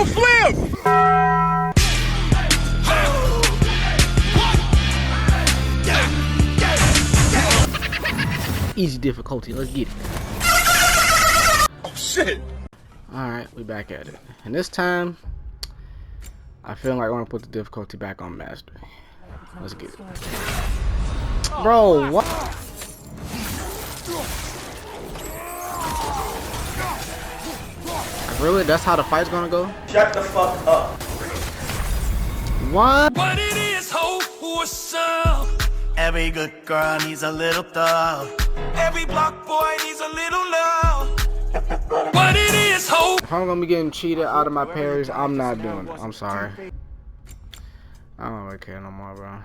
gonna flip! Easy difficulty, let's get it. Oh shit! Alright, we back at it. And this time, I feel like I want to put the difficulty back on master. Let's get it. Bro, what? Really? That's how the fight's gonna go? Shut the fuck up. What? What it is, ho, what's up? Every good girl needs a little thug. Every block boy needs a little love. What it is, ho. If I'm gonna be getting cheated out of my parries, I'm not doing it. I'm sorry. I don't really care no more, bro.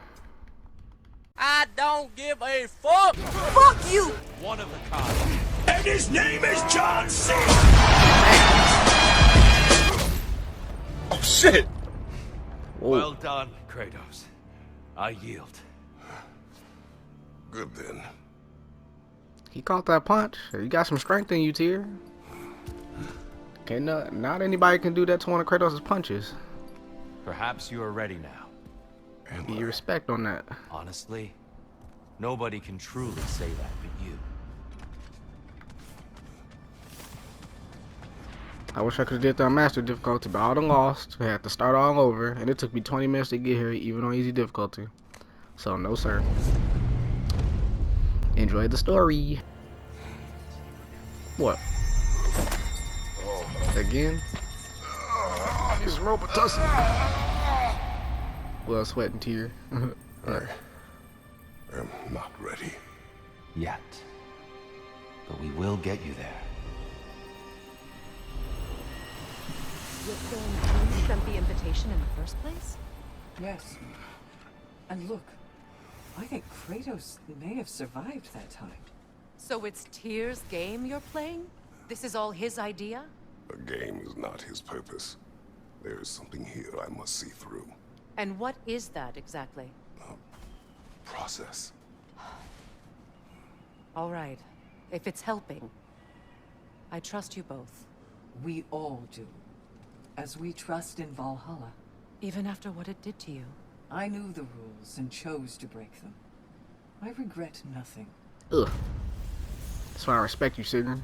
I don't give a fuck. Fuck you! One of the kind. And his name is John C. Oh shit! Whoa. Well done, Kratos. I yield. Good then. He caught that punch. You got some strength in you, Tyr. Okay, not anybody can do that to one of Kratos' punches. Perhaps you are ready now. Get your respect on that. Honestly, nobody can truly say that but you. I wish I could have did that on master difficulty, but I done lost. I had to start all over, and it took me 20 minutes to get here, even on easy difficulty. So, no sir. Enjoy the story. What? Again? Need some Robitussin. Well, sweating Tyr. I am not ready. Yet. But we will get you there. You're saying you sent the invitation in the first place? Yes. And look, I think Kratos may have survived that time. So it's Tyr's game you're playing? This is all his idea? The game is not his purpose. There is something here I must see through. And what is that exactly? Process. All right. If it's helping, I trust you both. We all do. As we trust in Valhalla. Even after what it did to you. I knew the rules and chose to break them. I regret nothing. Ugh. That's why I respect you, Sigrun.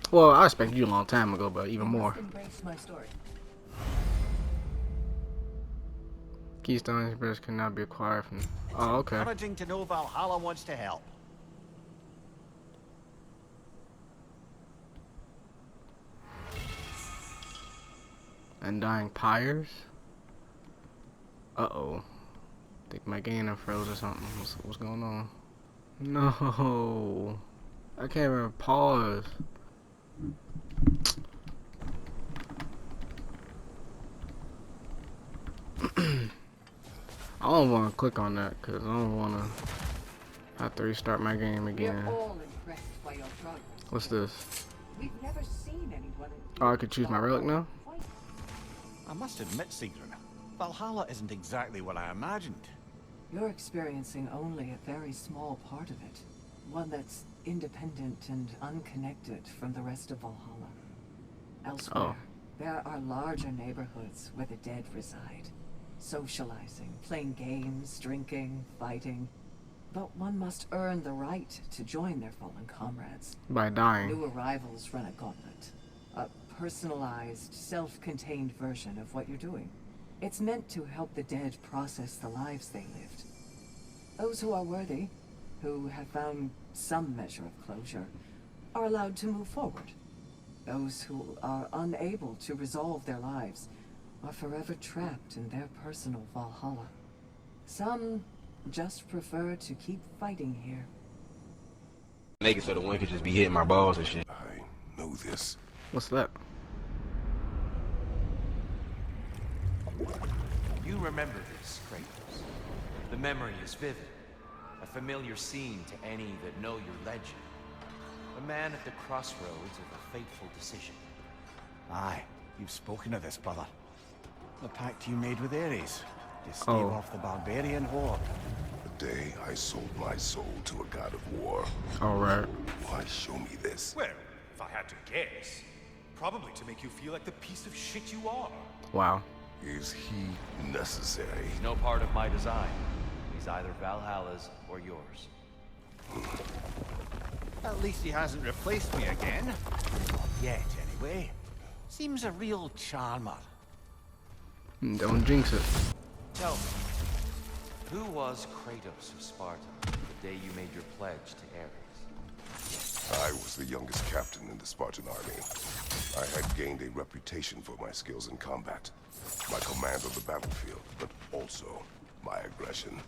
Well, I respected you a long time ago, but even more. Embrace my story. Keystone Express cannot be acquired from... Oh, okay. Encouraging to know Valhalla wants to help. Undying Pyres? Uh-oh. Think my game done froze or something. What's going on? No. I can't even pause. I don't want to click on that because I don't want to have to restart my game again. We're all impressed by your progress. What's this? We've never seen anyone. Oh, I could choose my relic now? I must admit, Sigrun, Valhalla isn't exactly what I imagined. You're experiencing only a very small part of it. One that's independent and unconnected from the rest of Valhalla. Elsewhere, there are larger neighborhoods where the dead reside. Socializing, playing games, drinking, fighting. But one must earn the right to join their fallen comrades. By dying. New arrivals run a gauntlet. A personalized, self-contained version of what you're doing. It's meant to help the dead process the lives they lived. Those who are worthy, who have found some measure of closure, are allowed to move forward. Those who are unable to resolve their lives are forever trapped in their personal Valhalla. Some just prefer to keep fighting here. Make it so the one could just be hitting my balls and shit. I know this. What's that? You remember this, Kratos. The memory is vivid. A familiar scene to any that know your legend. A man at the crossroads of a fateful decision. Aye, you've spoken of this, brother. The pact you made with Ares to stave off the barbarian horde. The day I sold my soul to a god of war. Alright. Why show me this? Well, if I had to guess, Probably to make you feel like the piece of shit you are. Wow. Is he necessary? He's no part of my design. He's either Valhalla's or yours. At least he hasn't replaced me again. Not yet, anyway. Seems a real charmer. Don't jinx it. Tell me, who was Kratos of Sparta the day you made your pledge to Ares? I was the youngest captain in the Spartan army. I had gained a reputation for my skills in combat, my command of the battlefield, but also my aggression.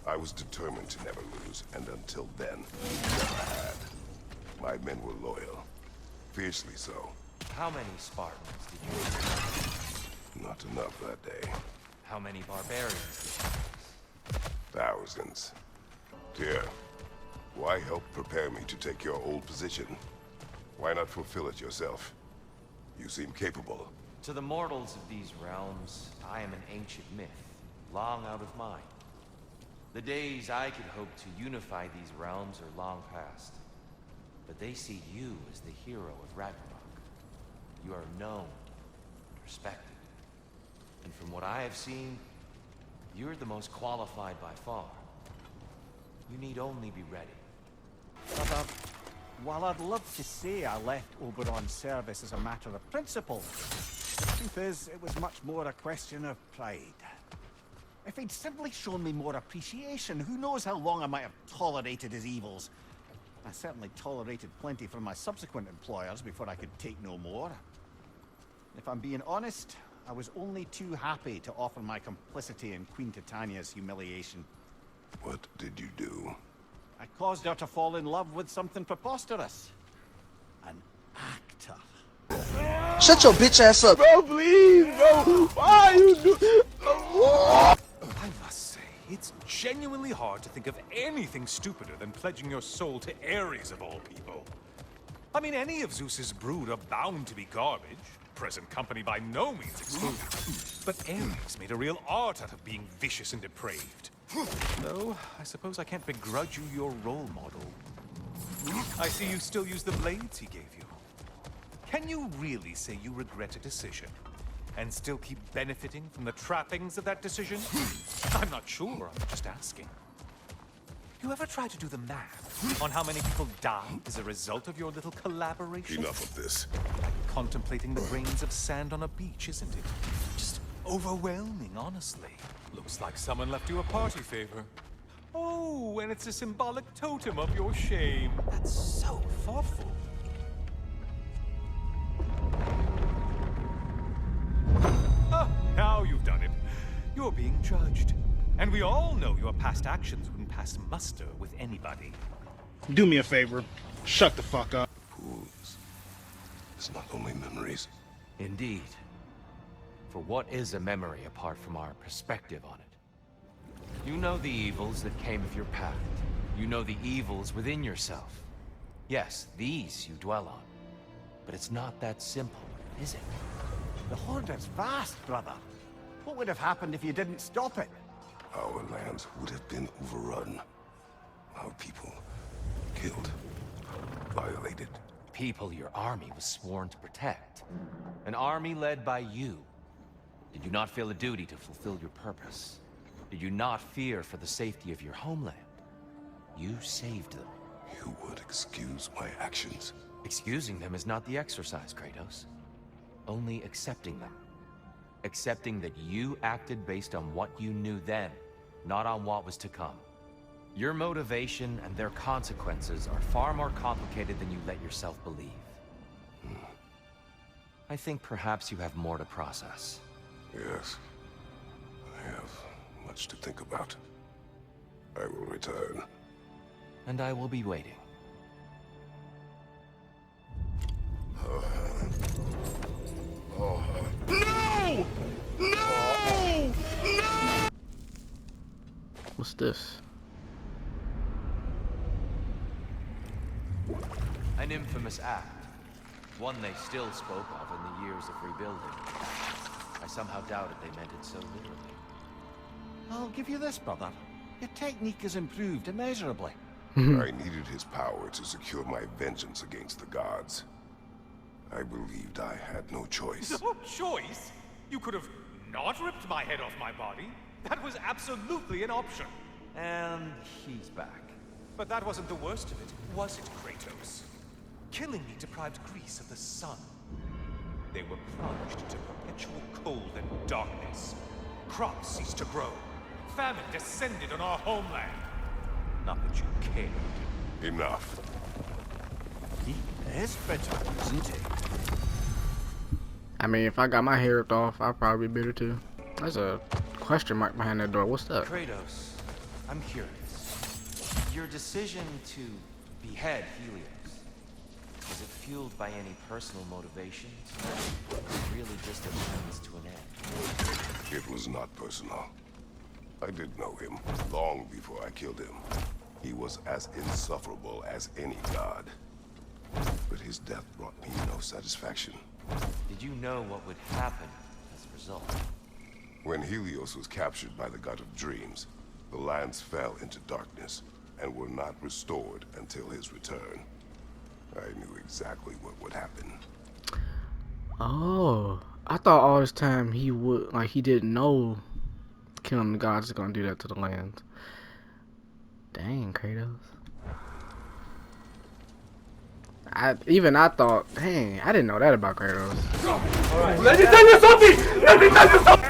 I was determined to never lose, and until then, never had. My men were loyal, fiercely so. How many Spartans did you face? Not enough that day. How many barbarians did you face? Thousands. Dear, why help prepare me to take your old position? Why not fulfill it yourself? You seem capable. To the mortals of these realms, I am an ancient myth, long out of mind. The days I could hope to unify these realms are long past. But they see you as the hero of Ragnarok. You are known and respected. And from what I have seen, you're the most qualified by far. You need only be ready. But, while I'd love to say I left Oberon's service as a matter of principle, the truth is, it was much more a question of pride. If he'd simply shown me more appreciation, who knows how long I might have tolerated his evils. I certainly tolerated plenty from my subsequent employers before I could take no more. If I'm being honest, I was only too happy to offer my complicity in Queen Titania's humiliation. What did you do? I caused her to fall in love with something preposterous. An actor. Shut your bitch ass up. Bro, please, bro. Why you do... I must say, it's genuinely hard to think of anything stupider than pledging your soul to Ares of all people. I mean, any of Zeus's brood are bound to be garbage. Present company by no means excluded. But Ares made a real art out of being vicious and depraved. Though, I suppose I can't begrudge you your role model. I see you still use the blades he gave you. Can you really say you regret a decision, and still keep benefiting from the trappings of that decision? I'm not sure, I'm just asking. You ever try to do the math on how many people died as a result of your little collaboration? Enough of this. Like contemplating the grains of sand on a beach, isn't it? Just overwhelming, honestly. Looks like someone left you a party favor. Oh, and it's a symbolic totem of your shame. That's so thoughtful. Ah, now you've done it. You're being judged. And we all know your past actions wouldn't pass muster with anybody. Do me a favor. Shut the fuck up. Fools. It's not only memories. Indeed. For what is a memory apart from our perspective on it? You know the evils that came of your path. You know the evils within yourself. Yes, these you dwell on. But it's not that simple, is it? The Horde is vast, brother. What would have happened if you didn't stop it? Our lands would have been overrun. Our people killed, violated. People your army was sworn to protect. An army led by you. Did you not feel a duty to fulfill your purpose? Did you not fear for the safety of your homeland? You saved them. You would excuse my actions. Excusing them is not the exercise, Kratos. Only accepting them. Accepting that you acted based on what you knew then, not on what was to come. Your motivation and their consequences are far more complicated than you let yourself believe. I think perhaps you have more to process. Yes. I have much to think about. I will return. And I will be waiting. No! No! No! What's this? An infamous act. One they still spoke of in the years of rebuilding. I somehow doubted they meant it so literally. I'll give you this, brother. Your technique has improved immeasurably. I needed his power to secure my vengeance against the gods. I believed I had no choice. No choice? You could have not ripped my head off my body. That was absolutely an option. And he's back. But that wasn't the worst of it, was it, Kratos? Killing me deprived Greece of the sun. They were plunged into perpetual cold and darkness. Crops ceased to grow. Famine descended on our homeland. Not that you cared. Enough. He is bitter, isn't he? I mean, if I got my hair ripped off, I'd probably be bitter too. There's a question mark behind that door. What's up? Kratos, I'm curious. Your decision to behead Helios, was it fueled by any personal motivations? Or was it really just a means to an end? It was not personal. I did know him long before I killed him. He was as insufferable as any god. But his death brought me no satisfaction. Did you know what would happen as a result? When Helios was captured by the god of dreams, the lands fell into darkness and were not restored until his return. I knew exactly what would happen. Oh, I thought all this time he would, like, he didn't know killing the gods is gonna do that to the lands. Dang, Kratos. I thought, dang, I didn't know that about Kratos. Let me tell you something! Let me tell you something!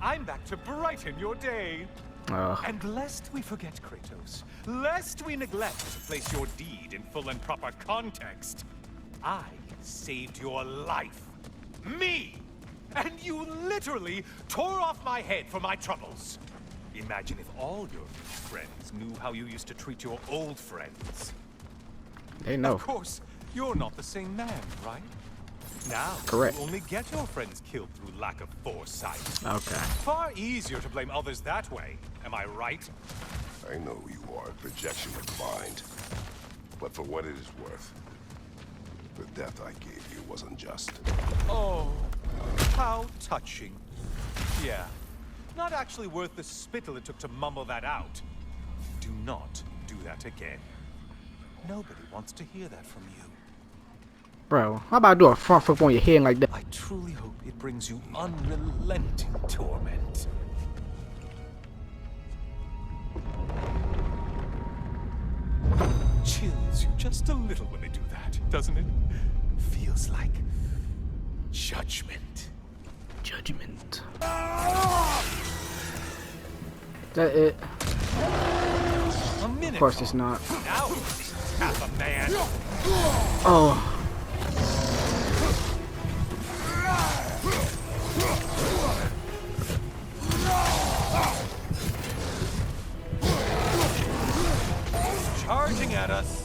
I'm back to brighten your day. And lest we forget, Kratos, lest we neglect to place your deed in full and proper context, I saved your life. Me! And you literally tore off my head for my troubles. Imagine if all your friends knew how you used to treat your old friends. They know. Of course, you're not the same man, right? Now, correct. You only get your friends killed through lack of foresight. Okay. Far easier to blame others that way. Am I right? I know you are a projection of mind. But for what it is worth, the death I gave you was unjust. Oh, how touching. Yeah, not actually worth the spittle it took to mumble that out. Do not do that again. Nobody wants to hear that from you. Bro, how about I do a front flip on your head like that? I truly hope it brings you unrelenting torment. Chills you just a little when they do that, doesn't it? Feels like judgment. Judgment. That it? A minute. Of course it's not. Now he's half a man. Oh. Charging at us.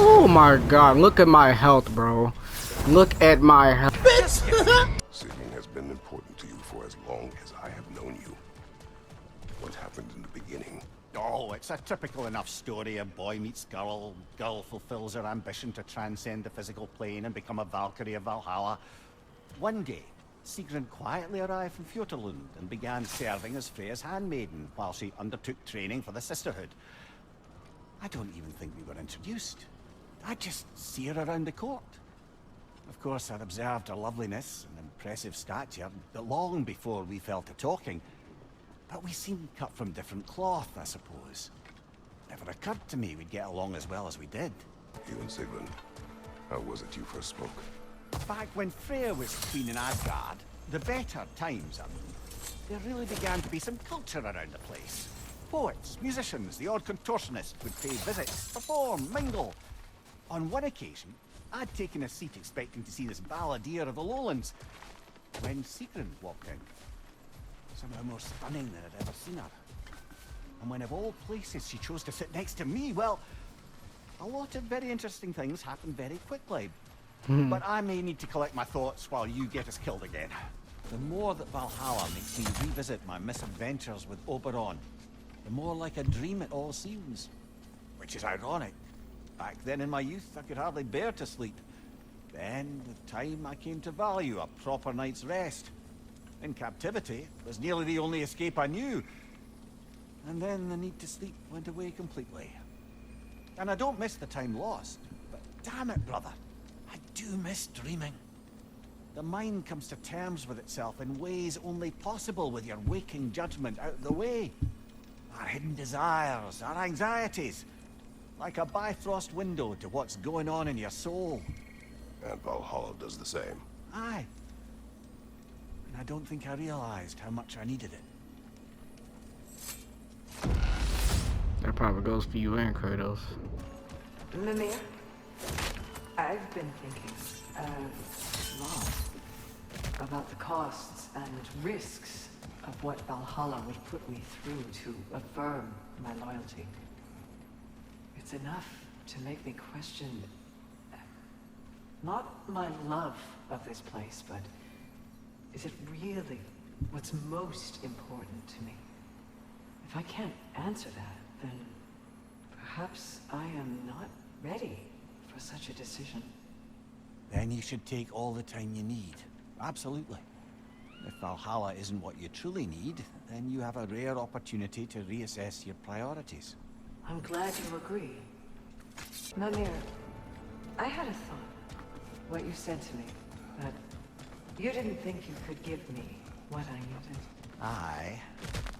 Oh my god, look at my health, bro. Look at my health. Singing has been important to you for as long as I have known you. What happened in the beginning? Oh, it's a typical enough story. A boy meets girl, girl fulfills her ambition to transcend the physical plane and become a Valkyrie of Valhalla. One day, Sigrun quietly arrived from Fjortland and began serving as Freya's handmaiden while she undertook training for the Sisterhood. I don't even think we were introduced. I just see her around the court. Of course, I'd observed her loveliness and impressive stature long before we fell to talking. But we seemed cut from different cloth, I suppose. Never occurred to me we'd get along as well as we did. You and Sigrun, how was it you first spoke? Back when Freya was queen in Asgard, the better times, I mean, there really began to be some culture around the place. Poets, musicians, the odd contortionist would pay visits, perform, mingle. On one occasion, I'd taken a seat expecting to see this balladeer of the lowlands, when Sigrun walked in. Somehow more stunning than I'd ever seen her. And when of all places she chose to sit next to me, well, a lot of very interesting things happened very quickly. But I may need to collect my thoughts while you get us killed again. The more that Valhalla makes me revisit my misadventures with Oberon, the more like a dream it all seems. Which is ironic. Back then in my youth, I could hardly bear to sleep. Then, with time, I came to value a proper night's rest. In captivity, it was nearly the only escape I knew. And then the need to sleep went away completely. And I don't miss the time lost, but damn it, brother, I do miss dreaming. The mind comes to terms with itself in ways only possible with your waking judgment out of the way. Our hidden desires, our anxieties, like a bifrost window to what's going on in your soul. And Valhalla does the same. Aye. And I don't think I realized how much I needed it. That probably goes for you and Kratos. Mimir, I've been thinking a lot about the costs and risks of what Valhalla would put me through to affirm my loyalty. It's enough to make me question not my love of this place, but is it really what's most important to me? If I can't answer that, then perhaps I am not ready for such a decision. Then you should take all the time you need. Absolutely. If Valhalla isn't what you truly need, then you have a rare opportunity to reassess your priorities. I'm glad you agree. Mimir, I had a thought. What you said to me, that you didn't think you could give me what I needed.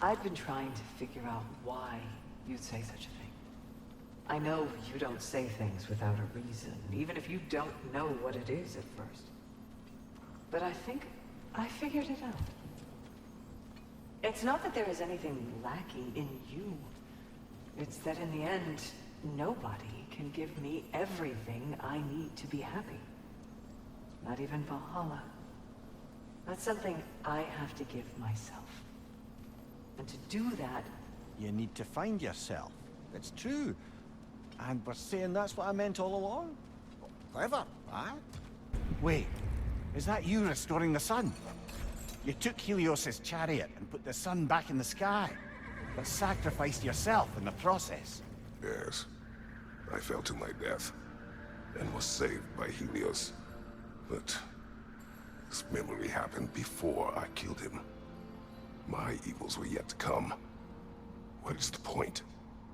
I've been trying to figure out why you'd say such a thing. I know you don't say things without a reason, even if you don't know what it is at first. But I think I figured it out. It's not that there is anything lacking in you. It's that in the end, nobody can give me everything I need to be happy. Not even Valhalla. That's something I have to give myself. And to do that... You need to find yourself. It's true. And we're saying that's what I meant all along? Clever, huh? Wait, is that you restoring the sun? You took Helios's chariot and put the sun back in the sky, but sacrificed yourself in the process. Yes. I fell to my death, and was saved by Helios. But this memory happened before I killed him. My evils were yet to come. What is the point?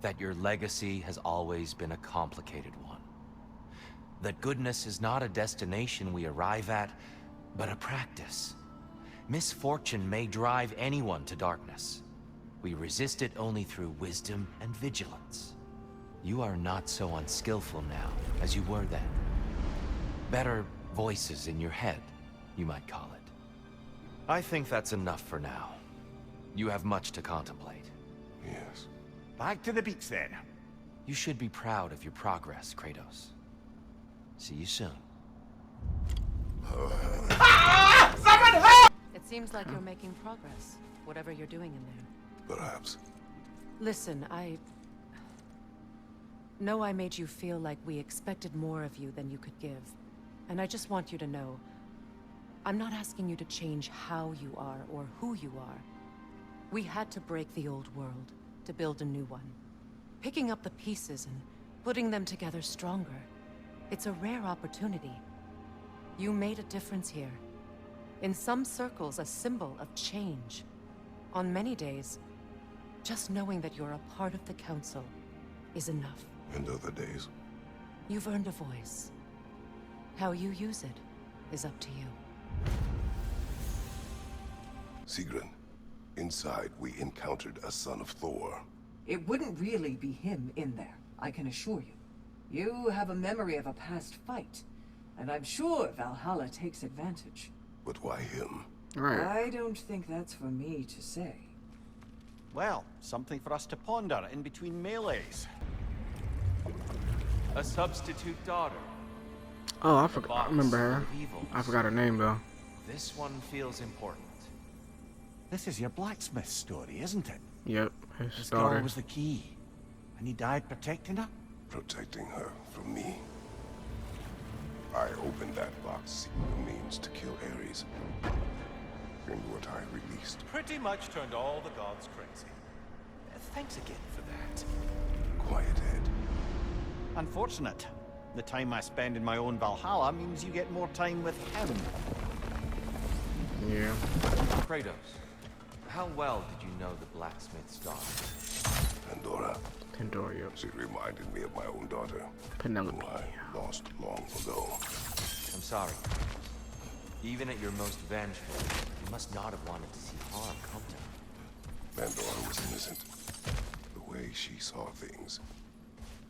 That your legacy has always been a complicated one. That goodness is not a destination we arrive at, but a practice. Misfortune may drive anyone to darkness. We resist it only through wisdom and vigilance. You are not so unskillful now as you were then. Better voices in your head, you might call it. I think that's enough for now. You have much to contemplate. Yes. Back to the beach then. You should be proud of your progress, Kratos. See you soon. It seems like you're making progress, whatever you're doing in there. Perhaps. Listen, I know I made you feel like we expected more of you than you could give. And I just want you to know, I'm not asking you to change how you are or who you are. We had to break the old world to build a new one. Picking up the pieces and putting them together stronger. It's a rare opportunity. You made a difference here. In some circles, a symbol of change. On many days, just knowing that you're a part of the Council is enough. And other days? You've earned a voice. How you use it is up to you. Sigrun, inside we encountered a son of Thor. It wouldn't really be him in there, I can assure you. You have a memory of a past fight, and I'm sure Valhalla takes advantage. But why him? Right. I don't think that's for me to say. Well, something for us to ponder in between melees. A substitute daughter. Oh, I forgot. I remember her. I forgot her name though. This one feels important. This is your blacksmith story, isn't it? Yep, his His daughter. girl was the key, and he died protecting her? Protecting her from me. I opened that box seeking the means to kill Ares. And what I released. Pretty much turned all the gods crazy. Thanks again for that. Quiet head. Unfortunate. The time I spend in my own Valhalla means you get more time with him. Yeah. Kratos, how well did you know the blacksmith's daughter? Pandora. Pandora, yep. She reminded me of my own daughter. Penelope. Who I lost long ago. I'm sorry. Even at your most vengeful, you must not have wanted to see harm come to her. Pandora was innocent. The way she saw things,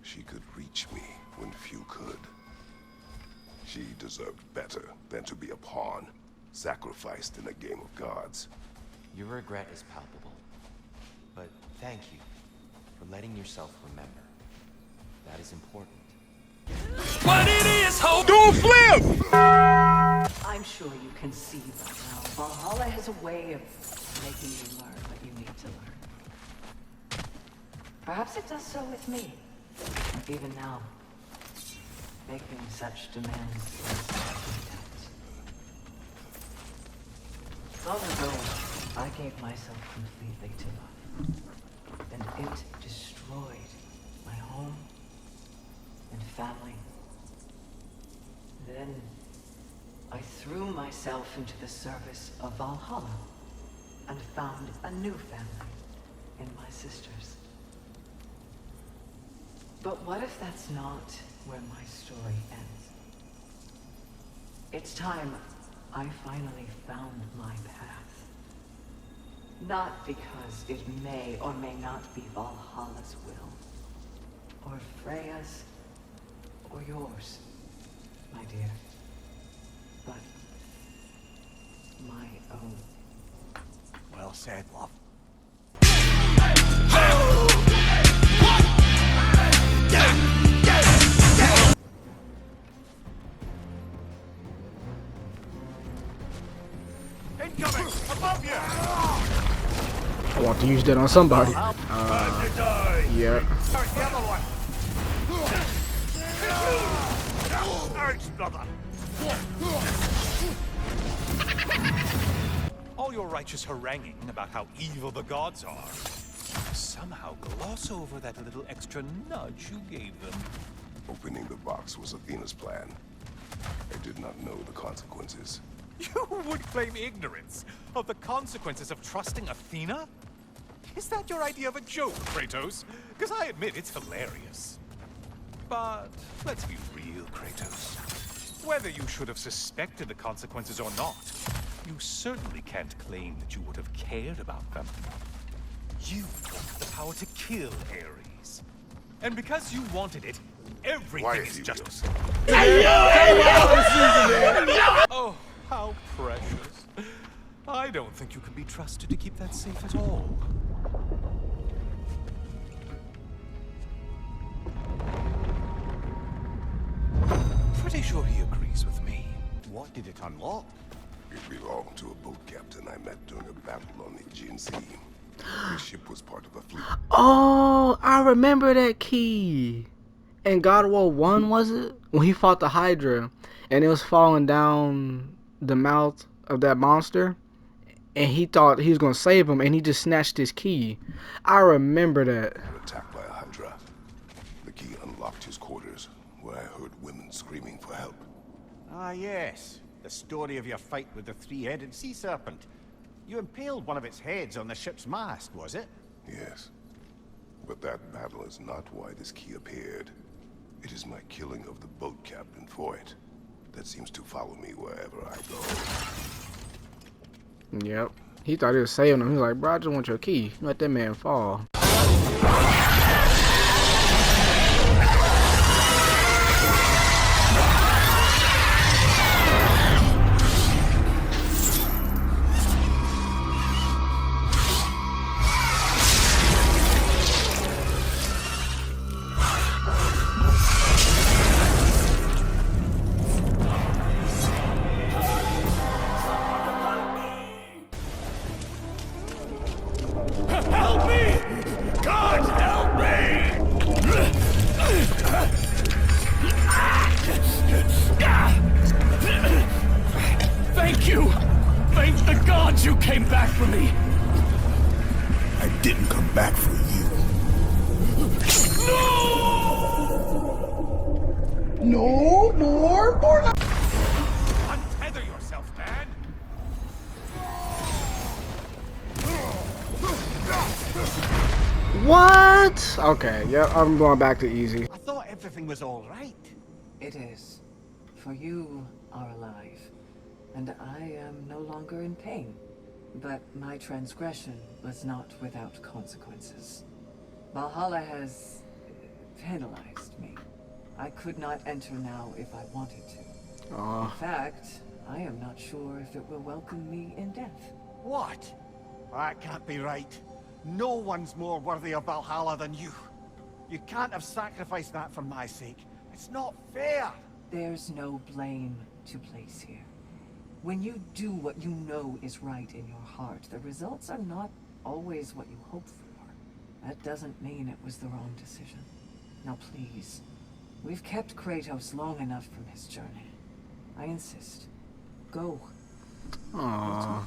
she could reach me when few could. She deserved better than to be a pawn, sacrificed in a game of gods. Your regret is palpable. But thank you for letting yourself remember. That is important. What it is, ho? Don't flip! I'm sure you can see by now, Valhalla has a way of making you learn what you need to learn. Perhaps it does so with me. Even now, making such demands is intense. Long ago, I gave myself completely to love, and it destroyed my home and family. Then I threw myself into the service of Valhalla and found a new family in my sisters. But what if that's not where my story ends? It's time I finally found my path. Not because it may or may not be Valhalla's will, or Freya's, or yours, my dear, but my own. Well said, love. Incoming! Above you! I want to use that on somebody. Yeah. There's the other one! Urge, brother! All your righteous haranguing about how evil the gods are, somehow gloss over that little extra nudge you gave them. Opening the box was Athena's plan. I did not know the consequences. You would claim ignorance of the consequences of trusting Athena? Is that your idea of a joke, Kratos? Because I admit it's hilarious. But let's be real, Kratos. Whether you should have suspected the consequences or not, you certainly can't claim that you would have cared about them. You wanted the power to kill Ares. And because you wanted it, everything is just... Oh, how precious. I don't think you can be trusted to keep that safe at all. Pretty sure he agrees with me. What did it unlock? It belonged to a boat captain I met during a battle on the Aegean Sea. His ship was part of a fleet. Oh, I remember that key. In God of War 1, was it? When he fought the Hydra and it was falling down the mouth of that monster. And he thought he was going to save him and he just snatched his key. I remember that. Attacked by a Hydra. The key unlocked his quarters, where I heard women screaming for help. Ah, yes. The story of your fight with the three-headed sea serpent. You impaled one of its heads on the ship's mast, was it? Yes. But that battle is not why this key appeared. It is my killing of the boat captain for it that seems to follow me wherever I go. Yep. He thought he was saving him. He was like, bro, I just want your key. Let that man fall. Help me! God help me! Thank you! Thank the gods you came back for me! I didn't come back for you. No more porno! Untether yourself, man! What? Okay, yep, I'm going back to easy. I thought everything was all right. It is. For you are alive, and I am no longer in pain. But my transgression was not without consequences. Valhalla has penalized me. I could not enter now if I wanted to. In fact, I am not sure if it will welcome me in death. What? That can't be right. No one's more worthy of Valhalla than you. You can't have sacrificed that for my sake. It's not fair. There's no blame to place here. When you do what you know is right in your heart, the results are not always what you hope for. That doesn't mean it was the wrong decision. Now please, we've kept Kratos long enough from his journey. I insist. Go. Aww.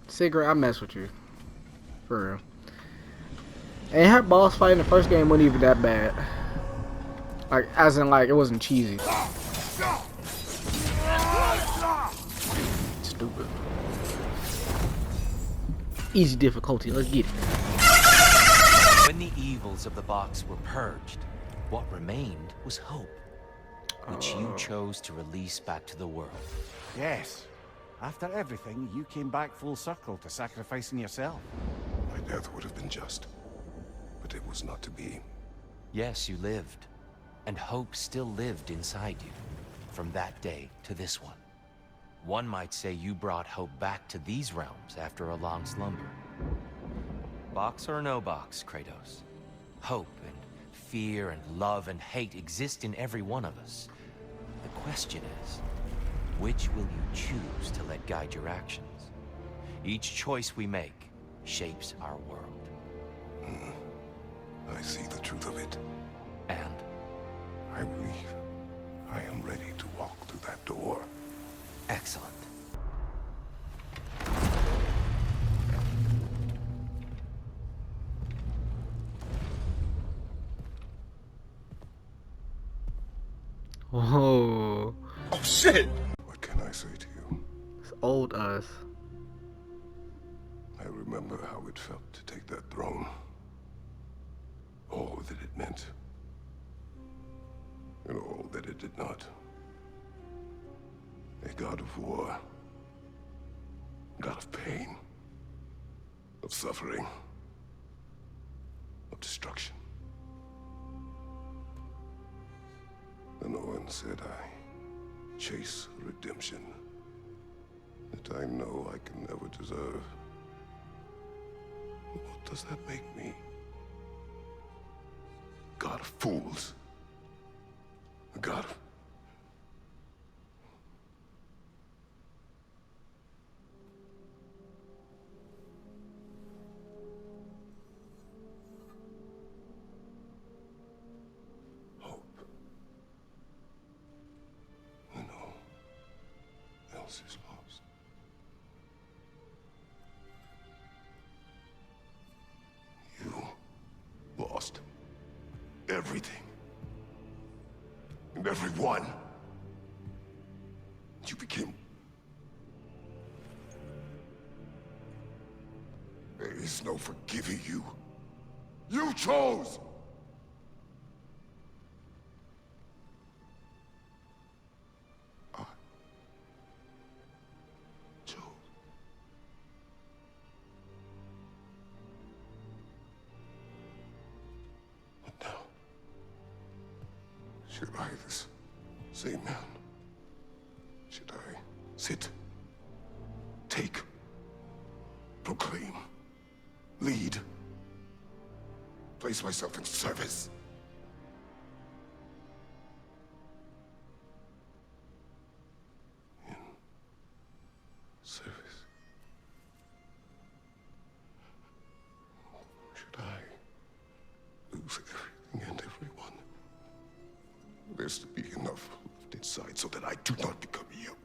Secret, I mess with you. For real. And her boss fight in the first game wasn't even that bad. Like, as in, like, it wasn't cheesy. Stupid. Easy difficulty, let's get it. When the evils of the box were purged, what remained was hope, which you chose to release back to the world. Yes. After everything, you came back full circle to sacrificing yourself. My death would have been just, but it was not to be. Yes, you lived, and hope still lived inside you, from that day to this one. One might say you brought hope back to these realms after a long slumber. Box or no box, Kratos. Hope and fear and love and hate exist in every one of us. The question is, which will you choose to let guide your actions? Each choice we make shapes our world. I see the truth of it. And? I believe I am ready to walk through that door. Excellent. Whoa. Oh shit! What can I say to you? It's old us. I remember how it felt to take that throne. All that it meant. And all that it did not. A god of war. God of pain. Of suffering. Of destruction. And no one said I chase redemption that I know I can never deserve. What does that make me? God of fools. A god of... hope. When all else is lost. You lost everything. And everyone. you became. There is no forgiving you. You chose! I chose. But now, should I, this same man, should I sit, take, proclaim, lead, place myself in service? In service? Should I lose everything and everyone? There's to be enough left inside so that I do not become you.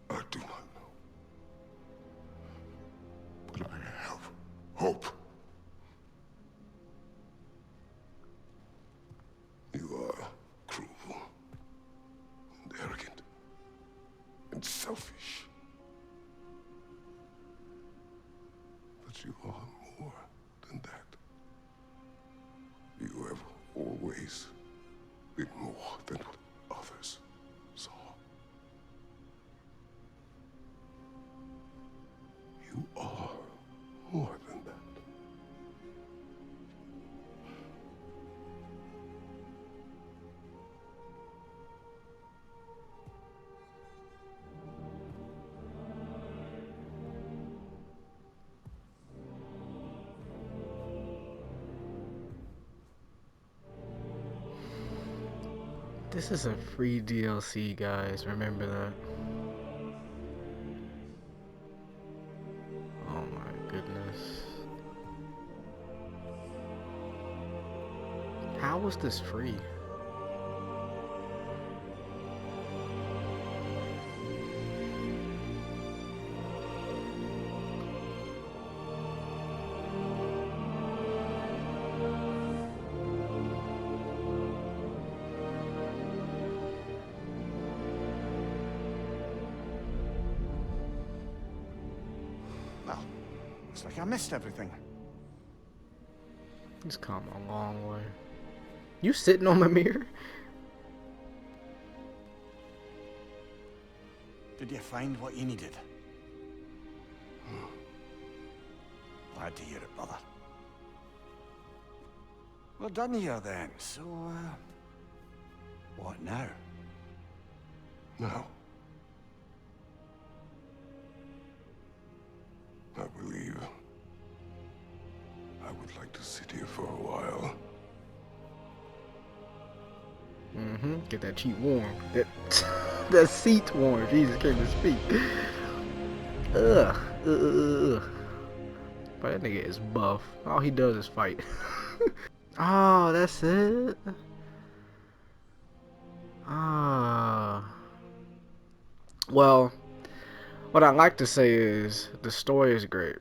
I do not know. But I have hope. You are cruel and arrogant and selfish. But you are more than that. You have always been more than what others saw. You are more than that. This is a free DLC, guys. Remember that. Oh my goodness. How was this free? Well, looks like I missed everything. He's come a long way. You sitting on my mirror? Did you find what you needed? Glad to hear it, brother. We're done here then, so, what now? Now, I believe I would like to sit here for a while. Get that cheek warm. That seat warm. Jesus, can't even speak. Ugh. But that nigga is buff. All he does is fight. Oh, that's it. Well, what I like to say is the story is great.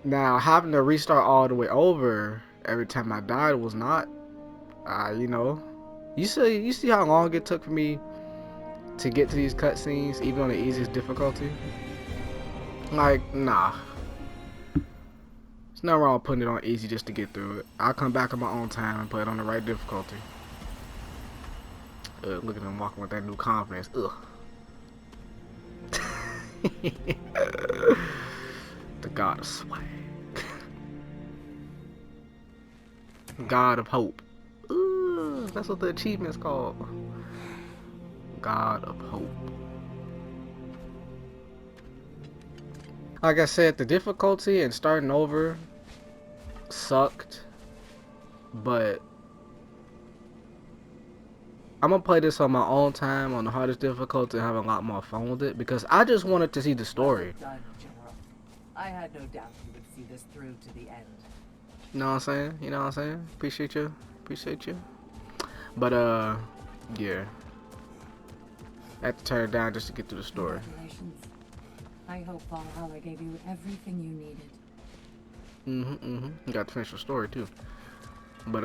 Now, having to restart all the way over every time I died was not, you know. You see how long it took for me to get to these cutscenes, even on the easiest difficulty? Like, nah. There's nothing wrong with putting it on easy just to get through it. I'll come back on my own time and put it on the right difficulty. Look at him walking with that new confidence. Ugh. The god of swag. God of hope. Ooh, that's what the achievement's called. God of hope. Like I said, the difficulty and starting over sucked, but I'm gonna play this on my own time on the hardest difficulty and have a lot more fun with it because I just wanted to see the story. Well done, General. I had no doubt you would see this through to the end. You know what I'm saying? You know what I'm saying? Appreciate you. Appreciate you. But yeah. I had to turn it down just to get through the story. Congratulations. I hope Valhalla gave you everything you needed. You got to finish the story too. But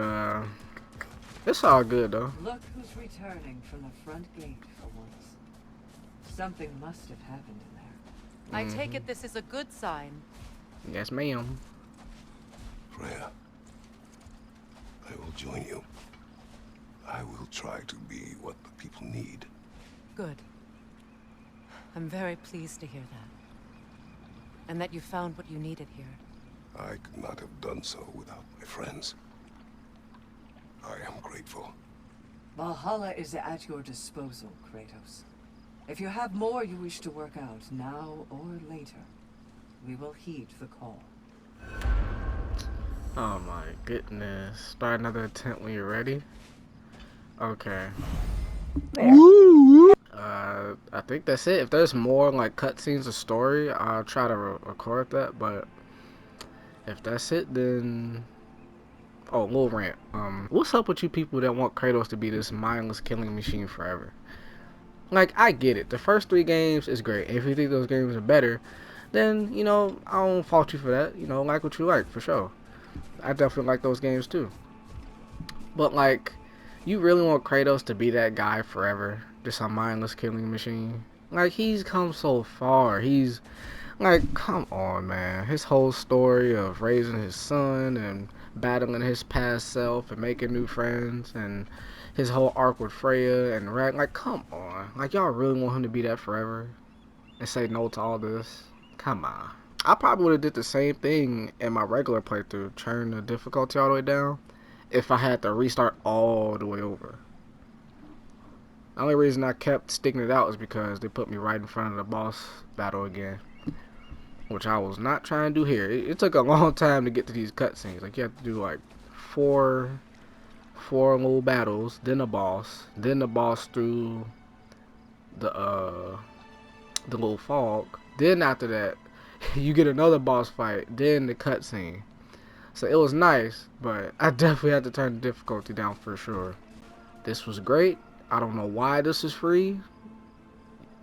It's all good though. Look who's returning from the front gate for once. Something must have happened in there. I take it this is a good sign. Yes, ma'am. Freya, I will join you. I will try to be what the people need. Good. I'm very pleased to hear that. And that you found what you needed here. I could not have done so without my friends. I am grateful. Valhalla is at your disposal, Kratos. If you have more you wish to work out, now or later, we will heed the call. Oh my goodness. Start another attempt when you're ready. Okay. I think that's it. If there's more like cutscenes or story, I'll try to record that. But if that's it, then oh, little rant. What's up with you people that want Kratos to be this mindless killing machine forever? Like, I get it. The first 3 games is great. If you think those games are better, then you know I don't fault you for that. You know, like what you like for sure. I definitely like those games too. But like, you really want Kratos to be that guy forever? Just a mindless killing machine? Like, he's come so far. He's like, come on, man. His whole story of raising his son and battling his past self and making new friends, and his whole arc with Freya and like, come on. Like, y'all really want him to be that forever and say no to all this? Come on. I probably would have did the same thing in my regular playthrough, turn the difficulty all the way down, if I had to restart all the way over. The only reason I kept sticking it out is because they put me right in front of the boss battle again, which I was not trying to do here. It took a long time to get to these cutscenes. Like, you have to do like four little battles, then the boss through the little fog. Then after that, you get another boss fight, then the cutscene. So it was nice, but I definitely had to turn the difficulty down for sure. This was great. I don't know why this is free.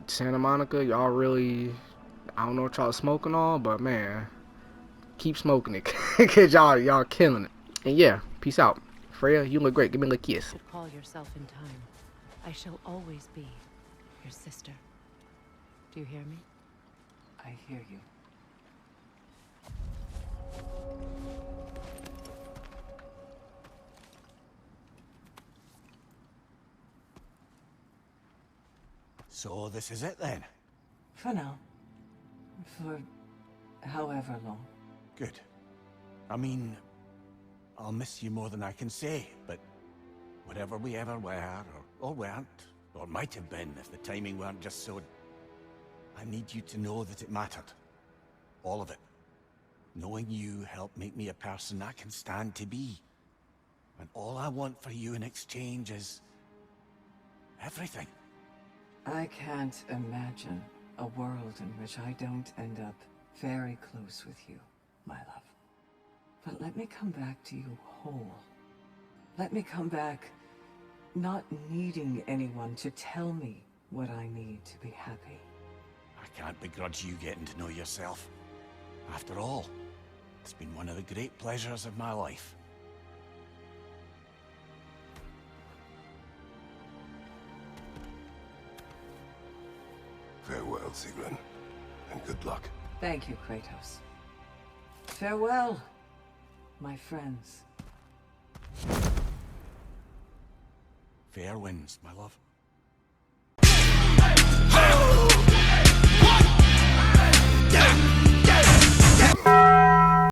Santa Monica, y'all really, I don't know what y'all smoking on, but man, keep smoking it, cause y'all killing it. And yeah, peace out. Freya, you look great. Give me a little kiss. You should call yourself in time. I shall always be your sister. Do you hear me? I hear you. So this is it then? For now. For however long. Good. I mean, I'll miss you more than I can say, but whatever we ever were, or weren't, or might have been if the timing weren't just so... I need you to know that it mattered. All of it. Knowing you helped make me a person I can stand to be. And all I want for you in exchange is... everything. I can't imagine a world in which I don't end up very close with you, my love. But let me come back to you whole. Let me come back not needing anyone to tell me what I need to be happy. I can't begrudge you getting to know yourself. After all, it's been one of the great pleasures of my life. Farewell, Sigrun, and good luck. Thank you, Kratos. Farewell, my friends. Fair winds, my love.